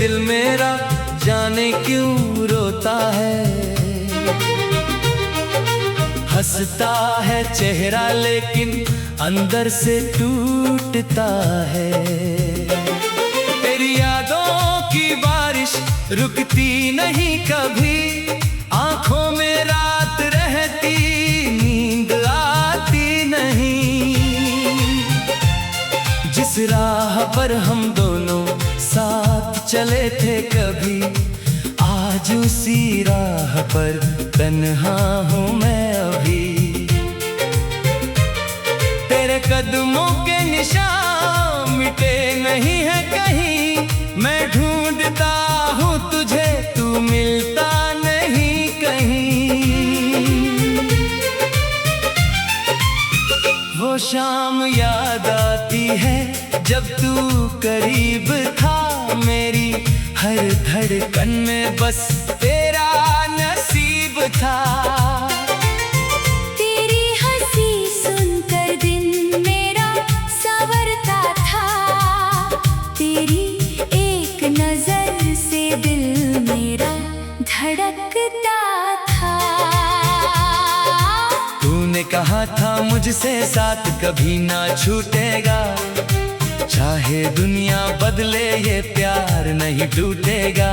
दिल मेरा जाने क्यों रोता है। हंसता है चेहरा लेकिन अंदर से टूटता है। तेरी यादों की बारिश रुकती नहीं कभी, आंखों में रात रहती नींद आती नहीं। जिस राह पर हम दोनों साथ चले थे कभी, आज उसी राह पर तन्हा हूँ मैं अभी। तेरे कदमों के निशान मिटे नहीं है कहीं, मैं ढूंढता हूँ तुझे, तू मिलता नहीं कहीं। वो शाम याद आती है जब तू करीब था, मेरी हर धड़कन में बस तेरा नसीब था। तेरी हंसी सुनकर दिन मेरा संवरता था, तेरी एक नजर से दिल मेरा धड़कता था। तूने कहा था मुझसे साथ कभी ना छूटेगा, चाहे दुनिया बदले ये प्यार नहीं टूटेगा।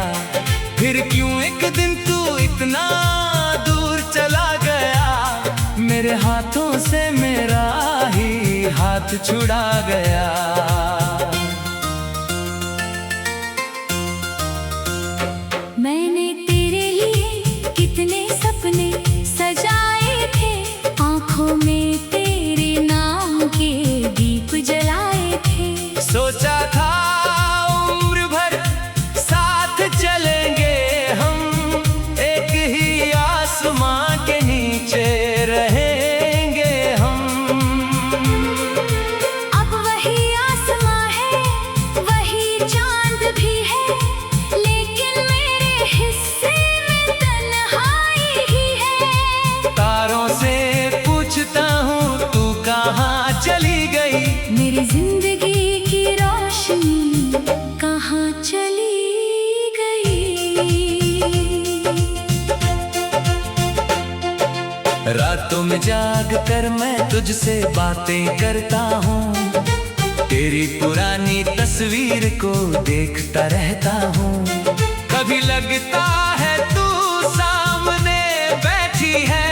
फिर क्यों एक दिन तू इतना दूर चला गया, मेरे हाथों से मेरा ही हाथ छुड़ा गया। मैंने तेरे लिए कितने सपने सजाए थे, आंखों में तेरे नाम के दीप जलाए थे। सोचा था उम्र भर साथ चलेंगे हम, एक ही आसमां के नीचे रहेंगे हम। अब वही आसमां है, वही चांद भी है, लेकिन मेरे हिस्से में तन्हाई ही है। तारों से पूछता हूँ तू कहाँ चली गई, मेरी जिंदगी की रोशनी कहाँ चली गई। रातों में जाग कर मैं तुझसे बातें करता हूँ, तेरी पुरानी तस्वीर को देखता रहता हूँ। कभी लगता है तू सामने बैठी है,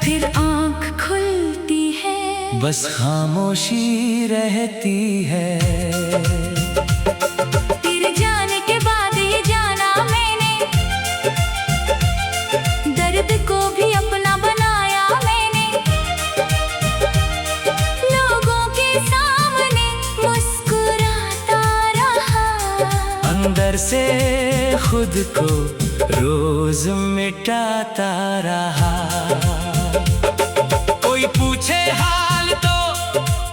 फिर आँख खुलती है, बस खामोशी रहती है। तेरे जाने के बाद ये जाना मैंने, दर्द को भी अपना बनाया मैंने। लोगों के सामने मुस्कुराता रहा, अंदर से खुद को रोज मिटाता रहा। कोई पूछे हाल तो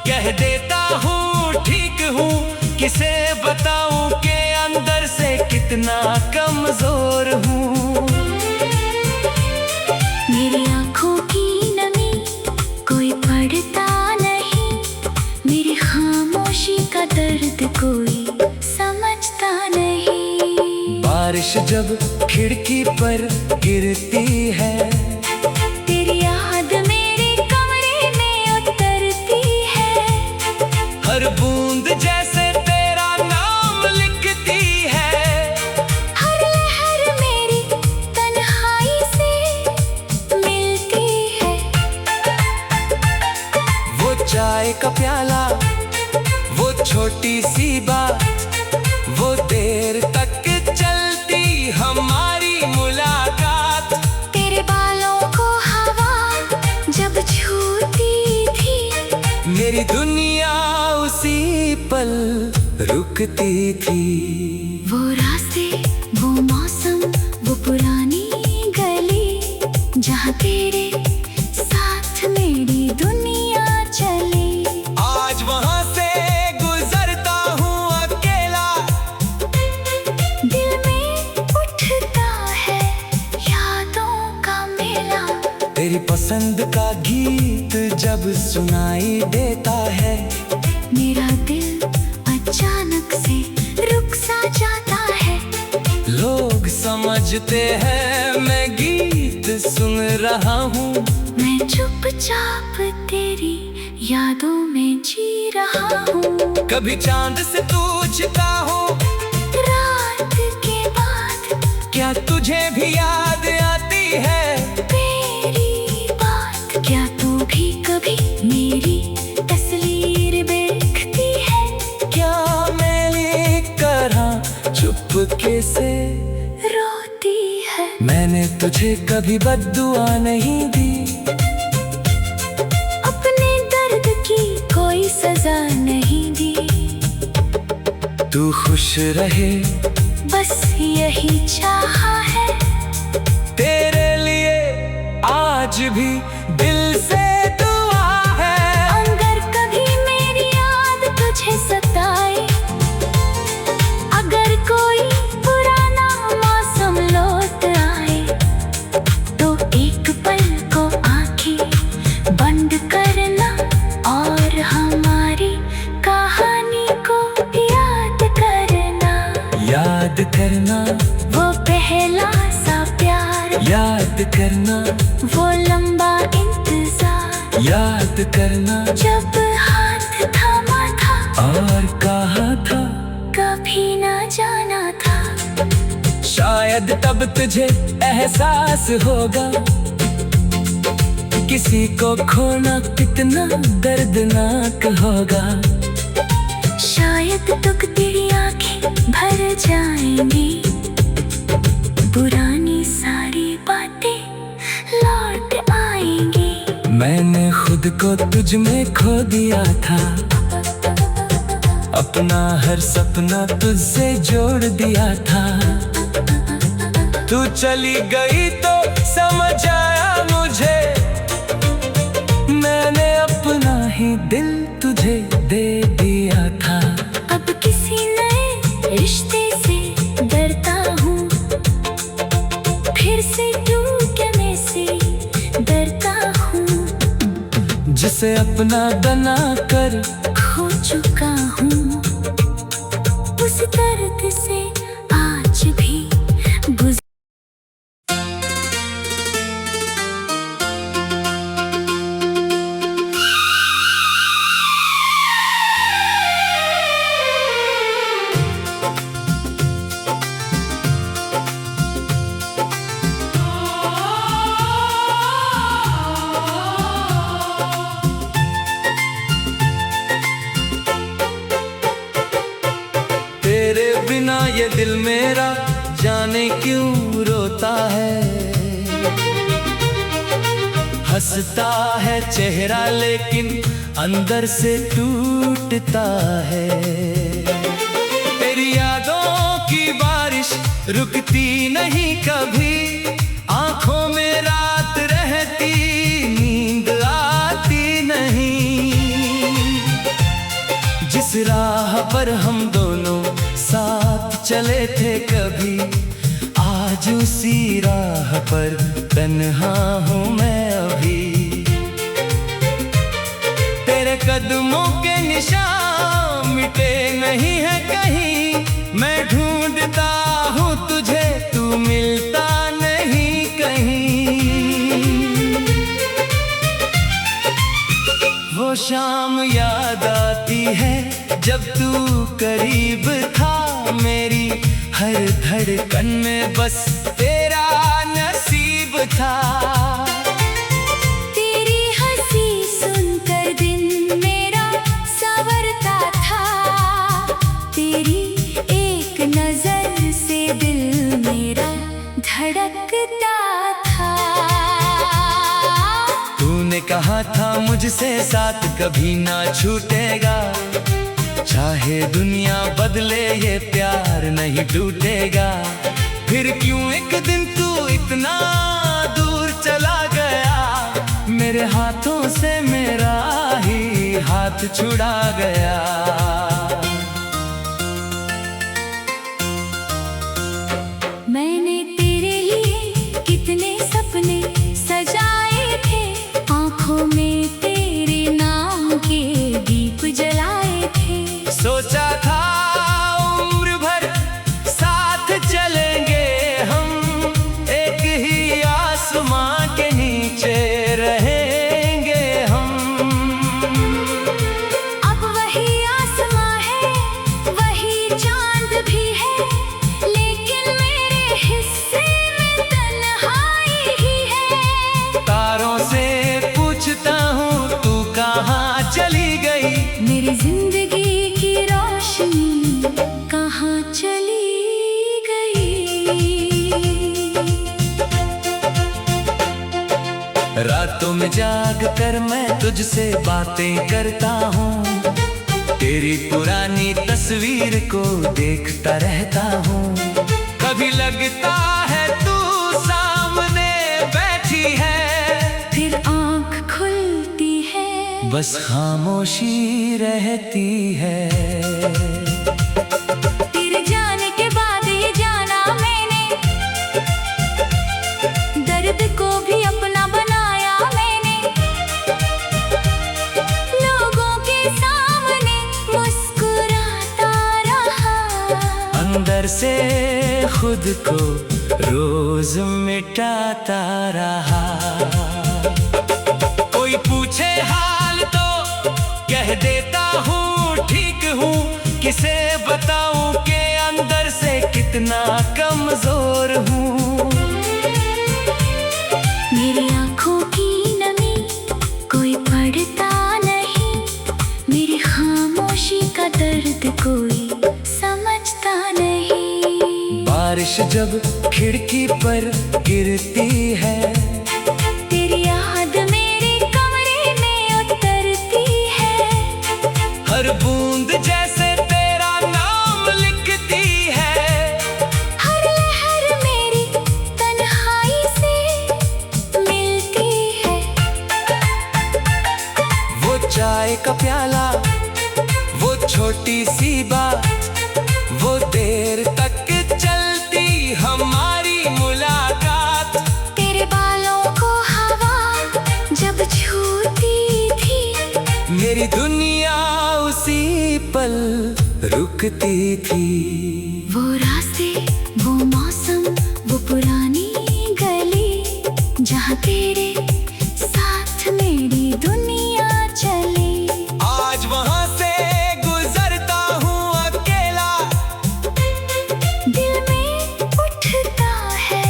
कह देता हूँ ठीक हूँ, किसे बताऊँ कि अंदर से कितना कमजोर हूँ। मेरी आँखों की नमी कोई पढ़ता नहीं, मेरी खामोशी का दर्द कोई समझता नहीं। बारिश जब खिड़की पर गिरती है, तेरी याद मेरे कमरे में उतरती है, हर बूंद जैसे तेरा नाम लिखती है। हर लहर मेरी तन्हाई से मिलती है। वो चाय का प्याला, वो छोटी सी बात, वो देर तक चलती हमारी मुलाकात। तेरे बालों को हवा जब छूती थी, मेरी दुनिया उसी पल रुकती थी। वो रास्ते, वो मौसम, वो पुरानी गली, जहाँ तेरे साथ मेरी दुनिया चली। आज वहाँ से गुजरता हूँ अकेला, दिल में उठता है यादों का मेला। तेरी पसंद का गीत जब सुनाई देता है, मेरा दिल अचानक से रुक सा जाता है। बाजते हैं, मैं गीत सुन रहा हूँ। मैं चुपचाप तेरी यादों में जी रहा हूँ। कभी चांद से पूछता हूँ, रात के बाद क्या तुझे भी याद आती है मेरी बात? क्या तू भी कभी मेरी तस्वीर देखती है? क्या मेरी तरह चुपके से रोती है? मैंने तुझे कभी बद्दुआ नहीं दी, अपने दर्द की कोई सजा नहीं दी। तू खुश रहे बस यही चाहा है, तेरे लिए आज भी दिल से दुआ है। अगर कभी मेरी याद तुझे सताए, अगर कोई पुराना मौसम लौट आए, तो एक पल को आंखें बंद करना और हमारी कहानी को याद करना। वो पहला सा प्यार याद करना, वो लंबा इंतजार याद करना, जब हाथ थामा था और कहा था कभी ना जाना था। शायद तब तुझे एहसास होगा, किसी को खोना कितना दर्दनाक होगा। शायद तो तेरी आंखें भर जाएंगी, पुरानी सारी बातें लौट आएंगी। मैंने खुद को तुझ में खो दिया था, अपना हर सपना तुझसे जोड़ दिया था। तू चली गई तो समझ आया मुझे, मैंने अपना ही दिल तुझे दे दिया था। अब किसी नए रिश्ते से डरता हूँ, फिर से टूटने से डरता हूँ। जिसे अपना बना कर खो चुका हूँ, उस दर्द से आज भी ये दिल मेरा जाने क्यों रोता है। हंसता है चेहरा लेकिन अंदर से टूटता है। तेरी यादों की बारिश रुकती नहीं कभी, आंखों में रात रहती नींद आती नहीं। जिस राह पर हम दोनों साथ चले थे कभी, आज उसी राह पर तन्हा हूँ मैं अभी। तेरे कदमों के निशान मिटे नहीं है कहीं, मैं ढूंढता हूँ तुझे, तू मिलता नहीं कहीं। वो शाम याद आती है जब तू करीब था, मेरी हर धड़कन में बस तेरा नसीब था। तेरी हंसी सुनकर दिन मेरा संवरता था, तेरी एक नजर से दिल मेरा धड़कता था। तूने कहा था मुझसे साथ कभी ना छूटेगा, चाहे दुनिया बदले ये प्यार नहीं टूटेगा। फिर क्यों एक दिन तू इतना दूर चला गया, मेरे हाथों से मेरा ही हाथ छुड़ा गया। मैंने तेरे लिए कितने सपने सजाए थे, आंखों में तेरे नाम के दीप जलाए थे। सोचा था उम्र भर साथ चलेंगे हम, रातों में जाग कर मैं तुझसे बातें करता हूँ, तेरी पुरानी तस्वीर को देखता रहता हूँ। कभी लगता है तू सामने बैठी है, फिर आँख खुलती है, बस खामोशी रहती है। तेरे जाने के बाद ये जाना मैंने, दर्द को भी अपना बनाया मैंने। लोगों के सामने मुस्कुराता रहा, अंदर से खुद को रोज मिटाता रहा। कोई पूछे हाल तो कह देता हूँ ठीक हूँ, किसे बताऊँ कि अंदर से कितना कमजोर हूँ। मेरी आँखों की नमी कोई पढ़ता नहीं, मेरी खामोशी का दर्द कोई समझता नहीं। बारिश जब खिड़की पर गिरती है, तेरी याद मेरे कमरे में उतरती है, हर बूंद जैसे तेरा नाम लिखती है। हर लहर मेरी तन्हाई से मिलती है। वो चाय का प्याला, वो छोटी सी बात, वो देर तक चलती हमारी मुलाकात। तेरे बालों को हवा जब छूती थी, मेरी दुनिया उसी पल रुकती थी। वो रास्ते, वो मौसम, वो पुरानी गली, जहाँ तेरे साथ मेरी दुनिया चली। आज वहाँ से गुजरता हूँ अकेला, दिल में उठता है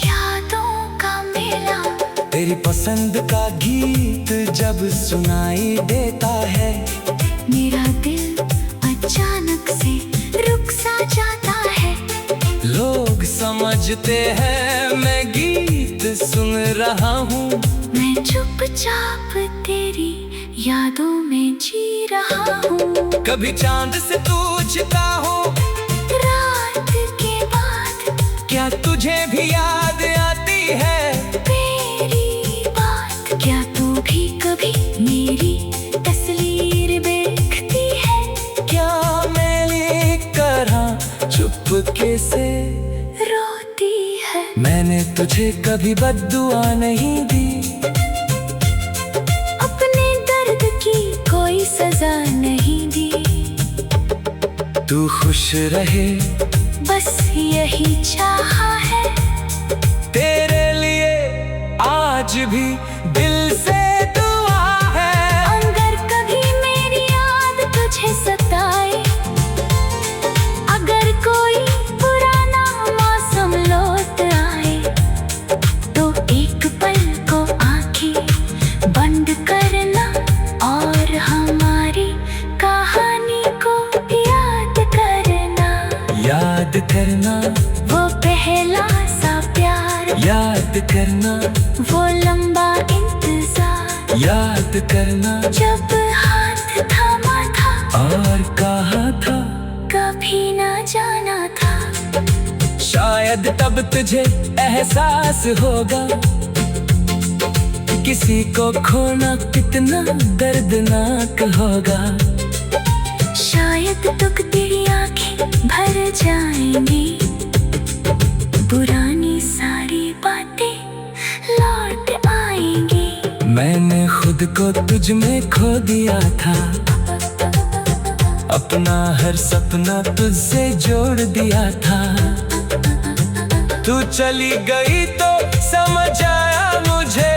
यादों का मेला। तेरी पसंद का गीत जब सुनाई देता है, मेरा दिल अचानक से रुक सा जाता है। लोग समझते हैं मैं गीत सुन रहा हूँ, मैं चुपचाप तेरी यादों में जी रहा हूँ। कभी चांद से पूछता हूँ रात के बाद क्या तुझे भी याद आती है। तेरी बात, क्या तू भी कभी मेरी तस्वीर देखती है। क्या मेरी तरह चुपके से रोती है, मैंने तुझे कभी बद्दुआ नहीं दी, अपने दर्द की कोई सजा नहीं दी। तू खुश रहे बस यही चाहा है, तेरे लिए आज भी दिल से दुआ है। अगर कभी मेरी याद तुझे सताए, अगर कोई पुराना मौसम लौट आए, तो एक पल को आंखें बंद करना और हमारी कहानी को याद करना। याद करना वो पहला सा प्यार, याद करना वो लंबा इंतजार, याद करना जब हाथ थामा था और कहा था कभी ना जाना था। शायद तब तुझे एहसास होगा किसी को खोना कितना दर्दनाक होगा। शायद तो तेरी आंखें भर जाएंगी, पुरानी सारी बातें लौट आएंगी। मैंने खुद को तुझ में खो दिया था, अपना हर सपना तुझसे जोड़ दिया था। तू चली गई तो समझ आया मुझे,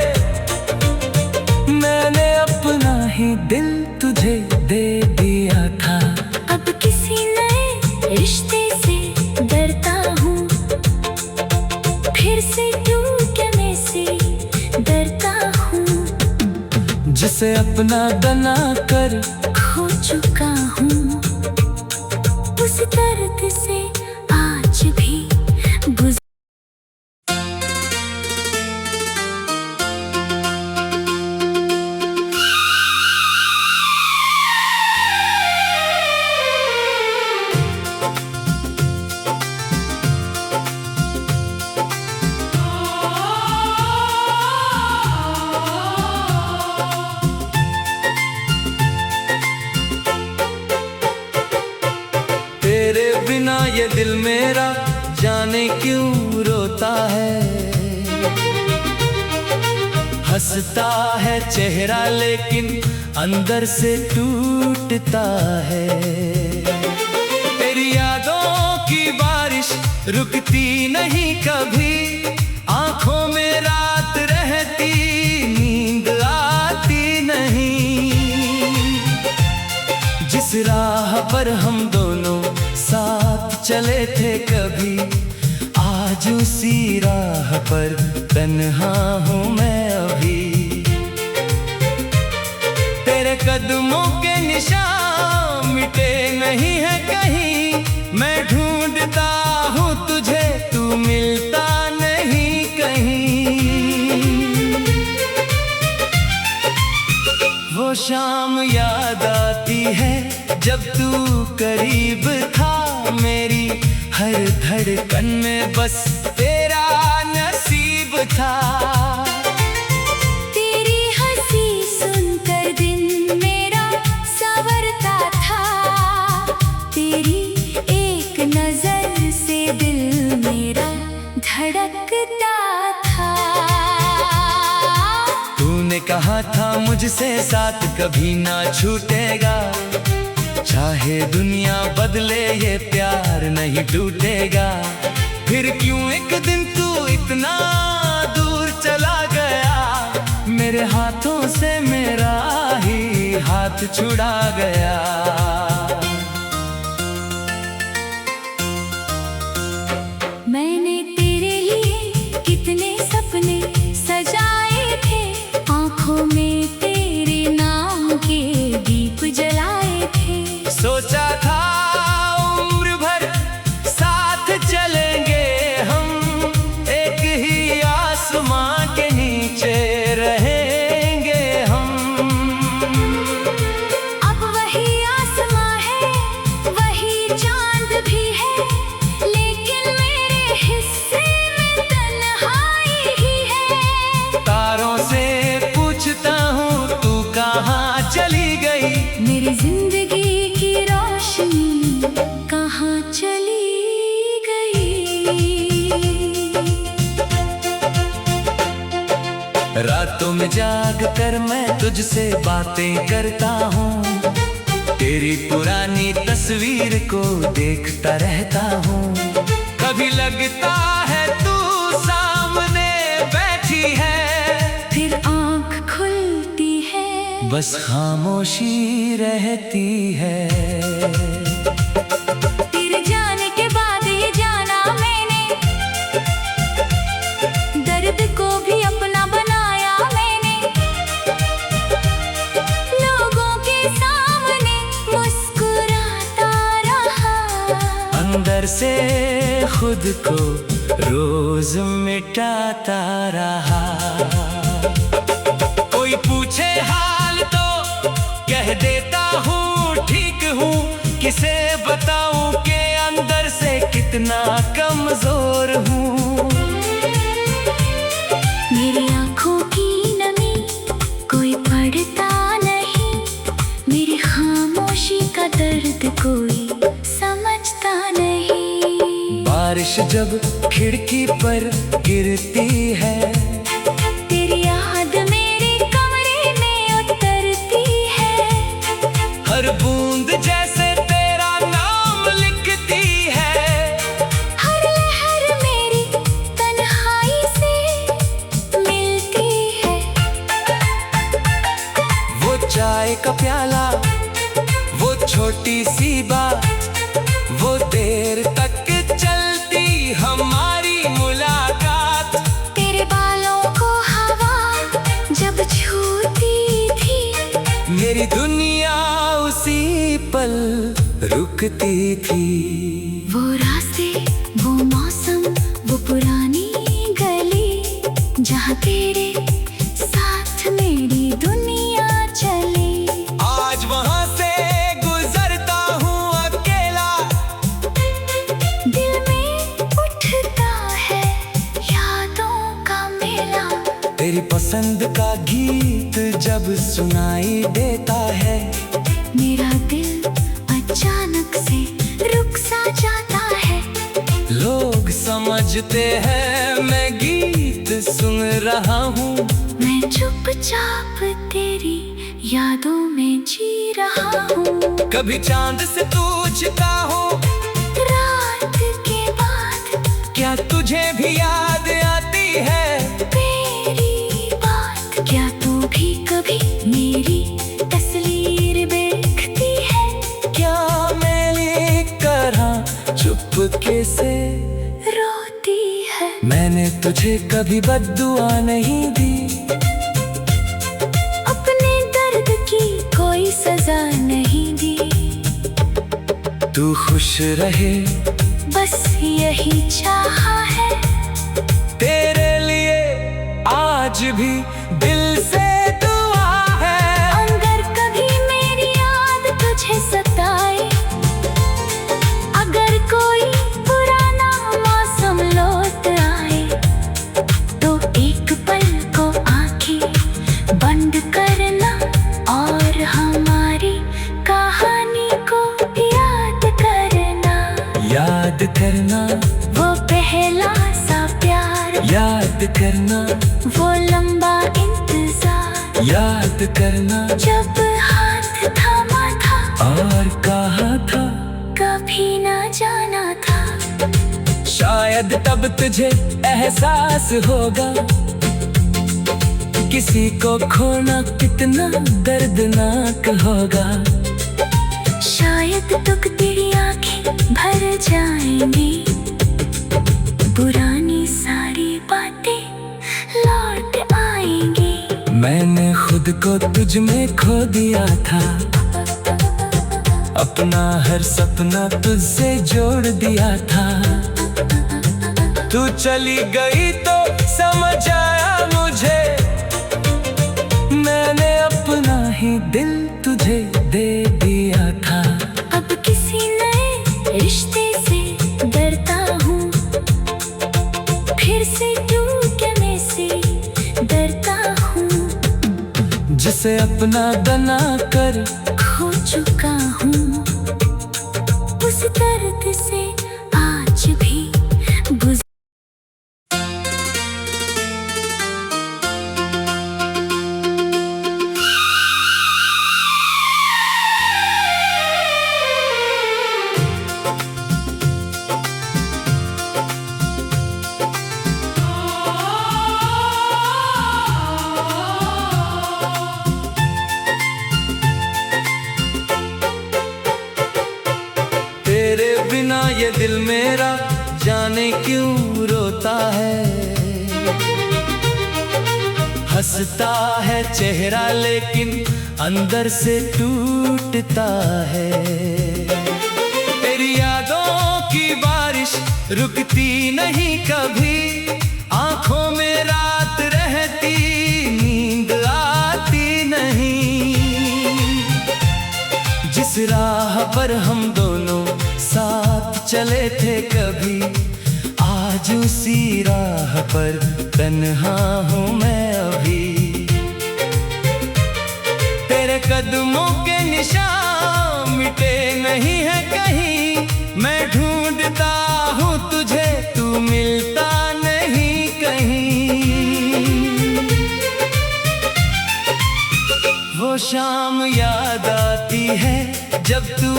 मैंने अपना ही दिल तुझे दे दिया था। अब किसी नए रिश्ते से डरता हूँ, फिर से टूटने से डरता हूँ। जिसे अपना बना कर खो चुका हूँ, उस दर्द से आज भी ये दिल मेरा जाने क्यों रोता है। हंसता है चेहरा लेकिन अंदर से टूटता है। तेरी यादों की बारिश रुकती नहीं कभी, आंखों में रात रहती नींद आती नहीं। जिस राह पर हम दोनों साथ चले थे कभी, आज उसी राह पर तन्हा हूँ मैं अभी। तेरे कदमों के निशान मिटे नहीं है कहीं, मैं ढूंढता हूँ तुझे, तू मिलता नहीं कहीं। वो शाम याद आती है जब तू करीब था, मेरी हर धड़कन में बस तेरा नसीब था। तेरी हंसी सुनकर दिन मेरा संवरता था, तेरी एक नजर से दिल मेरा धड़कता था। तूने कहा था मुझसे साथ कभी ना छूटेगा, चाहे दुनिया बदले ये प्यार नहीं टूटेगा। फिर क्यों एक दिन तू इतना दूर चला गया, मेरे हाथों से मेरा ही हाथ छुड़ा गया। मैंने तेरे लिए कितने सपने सजाए थे, आंखों में तेरे नाम के दीप जलाए थे। सोचा था उम्र भर साथ चलेंगे हम, एक ही आसमां के नीचे रहेंगे हम। अब वही आसमां है, वही चांद भी है, लेकिन मेरे हिस्से में तन्हाई ही है। तारों से पूछता हूँ तू कहाँ चली गई, मेरी जिंदगी कहाँ चली गई। रातों में जाग कर मैं तुझसे बातें करता हूँ, तेरी पुरानी तस्वीर को देखता रहता हूँ। कभी लगता है तू सामने बैठी है, फिर आँख खुलती है, बस खामोशी रहती है। तेरे जाने के बाद ये जाना मैंने, दर्द को भी अपना बनाया मैंने। लोगों के सामने मुस्कुराता रहा, अंदर से खुद को रोज मिटाता रहा। कोई पूछे हाल तो कह देता हूँ ठीक हूँ, किसे बताऊं कि अंदर से कितना कमजोर हूँ। मेरी आंखों की नमी कोई पढ़ता नहीं, मेरी खामोशी का दर्द कोई समझता नहीं। बारिश जब खिड़की पर गिरती है, तेरी याद मेरे कमरे में उतरती है। हर बूंद जैसे तेरा नाम लिखती है, हर लहर मेरी तन्हाई से मिलती है। वो चाय का प्याला, वो छोटी सी बात, वो देर तक चलती हमारी मुलाकात। तेरे बालों को हवा जब छूती थी, मेरी दुनिया उसी पल रुकती थी। वो रास्ते, वो मौसम, वो पुरानी गली, जहाँ तेरे साथ मेरी दुनिया चली। आज वहाँ से गुजरता हूँ अकेला, दिल में उठता है यादों का मेला। तेरी पसंद का गीत जब सुनाई देता है, मेरा दिल अचानक से रुक सा जाता है। बजते हैं, मैं गीत सुन रहा हूँ। मैं चुपचाप तेरी यादों में जी रहा हूँ। कभी चांद से तू छिपा हो रात के बाद, क्या तुझे भी याद आती है मेरी बात? क्या तू भी कभी मेरी तस्वीर देखती है? क्या मेरी तरह चुपके से रोती है? मैंने तुझे कभी बद्दुआ नहीं दी, अपने दर्द की कोई सजा नहीं दी। तू खुश रहे बस यही चाहा है, तेरे लिए आज भी दिल से दुआ है। अगर कभी मेरी याद तुझे सताए, अगर कोई पुराना मौसम लौट आए, तो एक पल को आंखें बंद करना और हमारी कहानी को याद करना। याद करना वो पहला सा प्यार, याद करना वो लंबा इंतजार, याद करना जब हाथ थामा था और कहा था कभी ना जाना था। शायद तब तुझे एहसास होगा किसी को खोना कितना दर्दनाक होगा। शायद तुक तेरी आंखें भर जाएंगी, पुरानी सारी बातें लौट आएंगी। मैंने खुद को तुझ में खो दिया था, अपना हर सपना तुझसे जोड़ दिया था। तू चली गई तो समझ आया मुझे, मैंने अपना ही दिल तुझे दे दिया था। अब किसी नए रिश्ते से डरता हूँ, फिर से टूटने से डरता हूँ। जिसे अपना बना कर खो चुका हूँ, उस दर्द से आज भी गुजर। तेरे बिना ये दिल मेरा जाने क्यों रोता है। हंसता है चेहरा लेकिन अंदर से टूटता है। तेरी यादों की बारिश रुकती नहीं कभी, आंखों में रात रहती नींद आती नहीं। जिस राह पर हम दोनों साथ चले थे कभी, आज उसी राह पर तन्हा हूँ मैं अभी। तेरे कदमों के निशान मिटे नहीं है कहीं, मैं ढूंढता हूँ तुझे तू मिलता नहीं कहीं। वो शाम याद आती है जब तू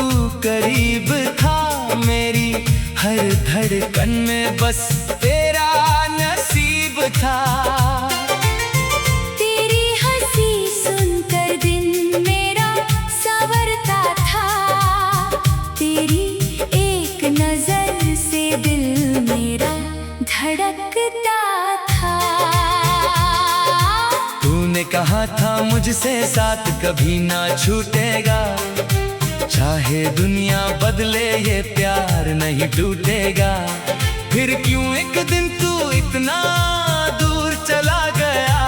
करीब था, मेरी हर धड़कन में बस तेरा नसीब था। तेरी हंसी सुनकर दिन मेरा संवरता था, तेरी एक नजर से दिल मेरा धड़कता था। तूने कहा था मुझसे साथ कभी ना छूटेगा, चाहे दुनिया बदले ये प्यार नहीं टूटेगा। फिर क्यों एक दिन तू इतना दूर चला गया,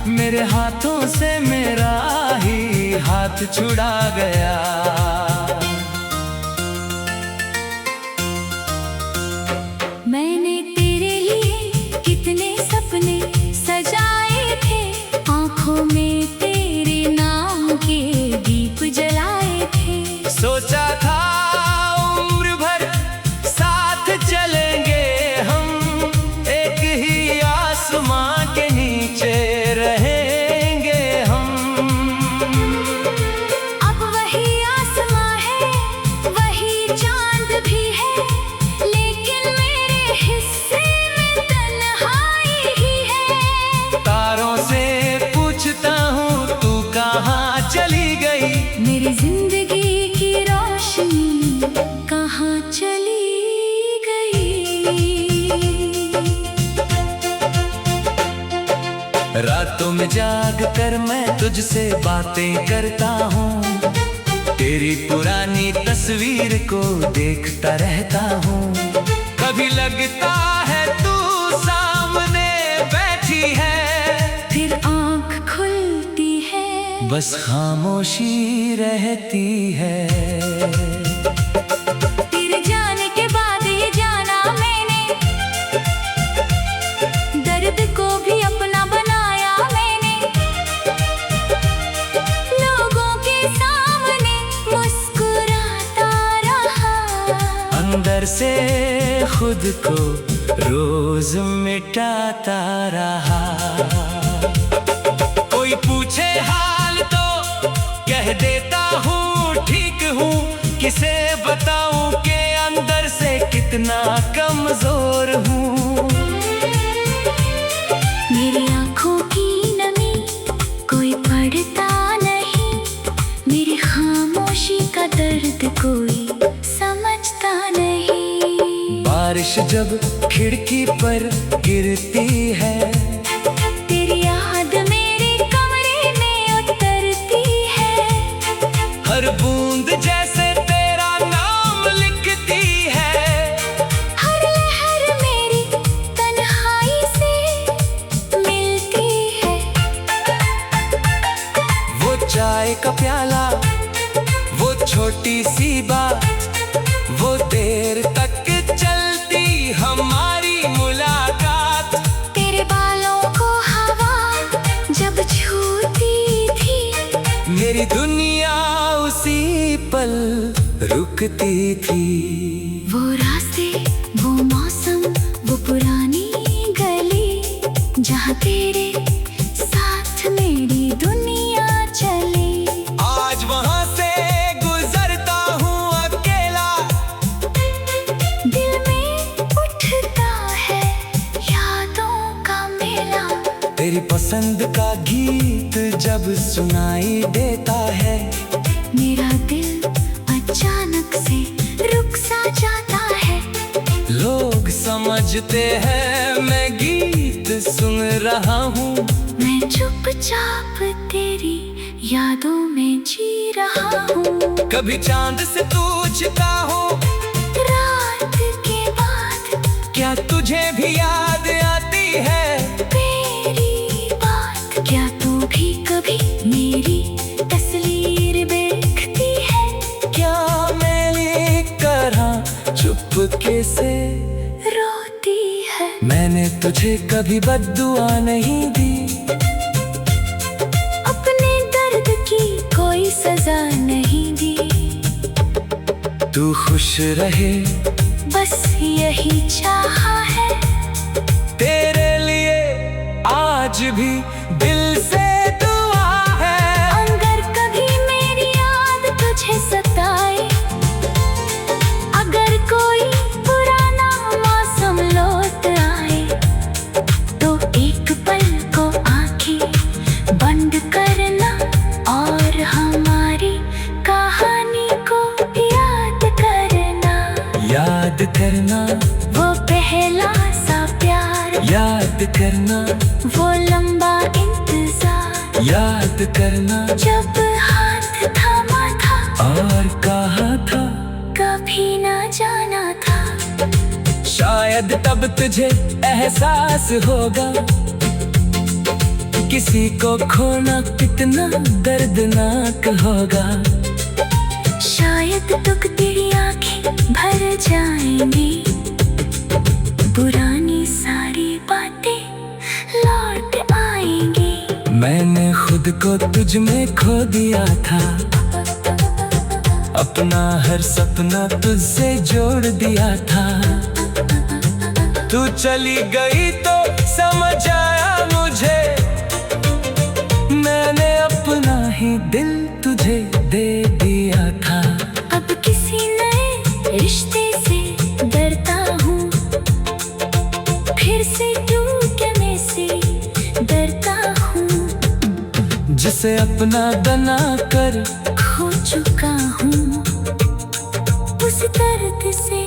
मेरे हाथों से मेरा ही हाथ छुड़ा गया। मैंने तेरे लिए कितने सपने सजाए थे, आंखों में तेरे नाम के दीप जलाए थे। सोचा था उम्र भर साथ चलेंगे हम, रातों में जाग कर मैं तुझसे बातें करता हूँ, तेरी पुरानी तस्वीर को देखता रहता हूँ। कभी लगता है तू सामने बैठी है, फिर आँख खुलती है, बस खामोशी रहती है। तेरे जाने के बाद ये जाना मैंने, दर्द को भी अपना बनाया मैंने। लोगों के सामने मुस्कुराता रहा, अंदर से खुद को रोज मिटाता रहा। कोई पूछे हाल तो कह देता हूँ ठीक हूँ, किसे बताऊँ कि अंदर से कितना कमजोर हूँ। मेरी आँखों की नमी कोई पढ़ता नहीं, मेरी खामोशी का दर्द कोई समझता नहीं। बारिश जब खिड़की पर गिरती है, तेरी याद मेरे कमरे में उतरती है, हर बूंद जैसे तेरा नाम लिखती है। हर लहर मेरी तन्हाई से मिलती है। वो चाय का प्याला, वो छोटी सी बात, वो देर तक चलती हमारी मुलाकात। तेरे बालों को हवा जब छूती थी, मेरी दुनिया उसी पल रुकती थी। वो रास्ते, वो मौसम, वो पुरानी गली, जहाँ तेरे साथ मेरी दुनिया चली। आज वहाँ से गुजरता हूँ अकेला, दिल में उठता है यादों का मेला। तेरी पसंद का गीत जब सुनाई देता है, मेरा दिल अचानक से रुक सा जाता है। लोग समझते हैं मैं गीत सुन रहा हूँ, मैं चुपचाप तेरी यादों में जी रहा हूँ। कभी चांद से पूछता हूँ रात के बाद क्या तुझे भी याद आती है। मेरी बात, क्या तू भी कभी मेरी तस्वीर देखती है। क्या मेरी तरह चुपके से रोती है, मैंने तुझे कभी बद्दुआ नहीं दी, अपने दर्द की कोई सजा नहीं दी। तू खुश रहे बस यही चाहा है, तेरे लिए आज भी दिल से दुआ है। अगर कभी मेरी याद तुझे सताए, अगर कोई पुराना मौसम लौट आए, तो एक पल को आंखें बंद करना और हमारी कहानी को याद करना। याद करना वो पहला सा प्यार, याद करना वो लंबा इंतजार, याद करना जब हाथ थामा था और कहा था कभी ना जाना था। शायद तब तुझे एहसास होगा किसी को खोना कितना दर्दनाक होगा। शायद तुक तेरी आंखें भर जाएंगी, पुरानी सारी बातें लौट आएंगी। मैंने खुद को तुझ में खो दिया था, अपना हर सपना तुझसे जोड़ दिया था। तू चली गई तो समझ आया मुझे, मैंने अपना ही दिल तुझे दे दिया था। अब किसी नए रिश्ते से डरता हूँ, फिर से टूटने से डरता हूँ। जिसे अपना बना कर खो चुका हूँ, उस दर्द से